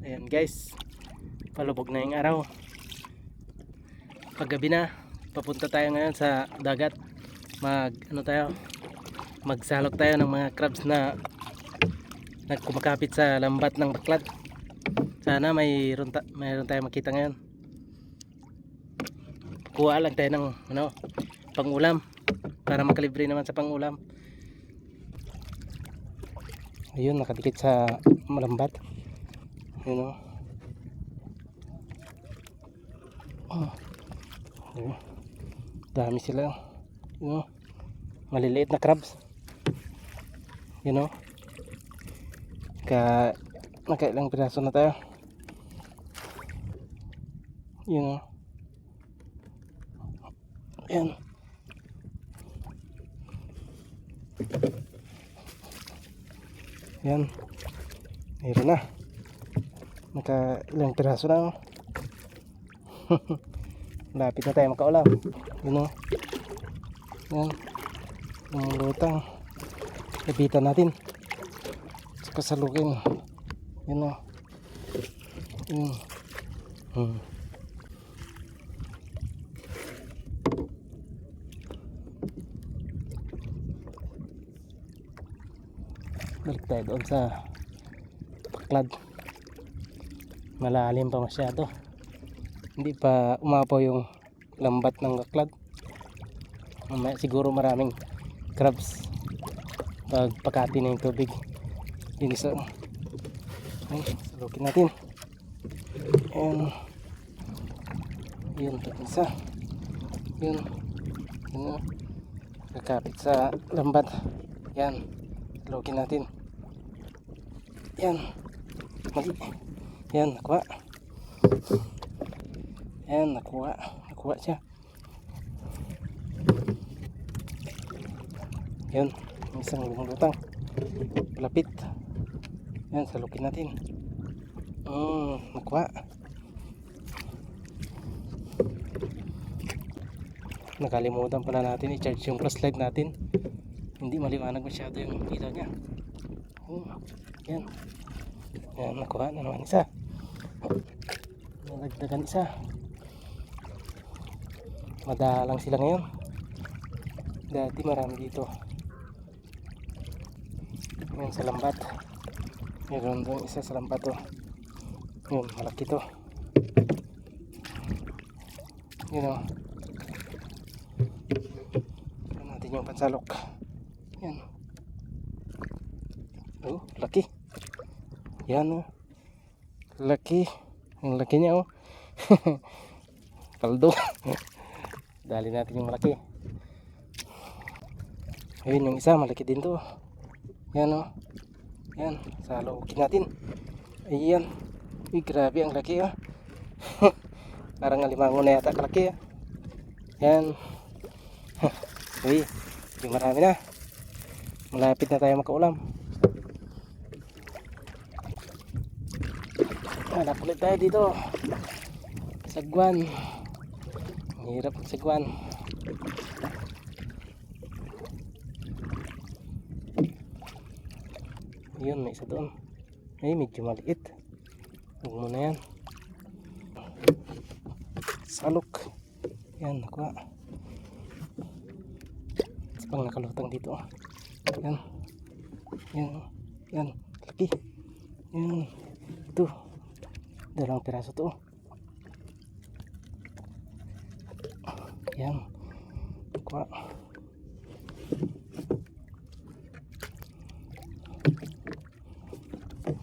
Ayan guys, palubog na yung araw. Paggabi na, papunta tayo ngayon sa dagat. Magsalok tayo ng mga crabs na nagkumakapit sa lambat ng baklad. Sana mayroon tayo makita ngayon. Kuha lang tayo ng pang-ulam para makalibre naman sa pang-ulam. Ayun, nakadikit sa malambat. Ayun, ayun. Dami sila. Maliliit na crabs. Nakailang piraso na tayo. Ayan. Ayan. Mayroon na. Nakailang piraso na. Lapit na tayo makaulam. Ayan. Yung lutang. Lapitan natin. Saka salukin. Ayan. Balik tayo doon sa baklad. Malalim pa masyado. Hindi pa umapaw yung lambat ng baklad. Mamaya siguro maraming crabs pag pakati na yung tubig. Yun isa. Salukin natin. Yun isa. Yun. Kakapit sa lambat. Yan. Salukin natin. Yan. Mali. Yan, nakuha. Yan, nakuha. Nakuha siya. Yan, isang lumulutang. Lapit. Yan, salukin natin. Nakuha. Nakalimutan pala natin i-charge yung flashlight natin. Hindi maliwanag masyado yung ilaw niya. Yan. Yan, nakuha na naman isa. Nalagdagan isa. Madalang sila ngayon. Dati marami dito. Yan sa lambat. Meron doon isa sa lambat to. Yun, malaki to. Yan natin yung pansalok. Yan. Laki. Yan laki. Ang laki niya Kaldo. Dali natin yung malaki. Ayun yung isa, malaki din to. Yan Yan, salukin natin. Ayan. Uy, grabe ang laki Parang alimango na yata kalaki Yan. Uy, marami na. Malapit na tayo makaulam. Hanap ulit tayo dito. Sagwan. Hirap ng sagwan. Yun, may isa doon. Ay, medyo maliit. Huwag mo na yan. Salok. Yan, nakuha. Isa pang nakalutang dito. Yan. Yan. Laki. Yan. Ito. Dalawang piraso to. Yan. Nakuha.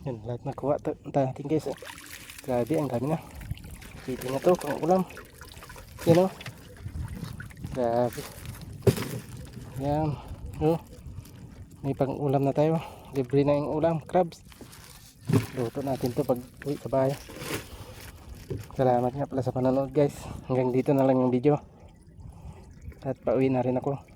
Yan, lahat nakuha natin guys. Grabe, ang dami na. Pwede na to, pang ulam. Yan grabe. Yan. May pang ulam na tayo. Libre na yung ulam, crabs. Luto natin to pag uwi sa bahay. Salamat nga pala sa panonood guys. Hanggang dito na lang yung video. At pauwi na rin ako.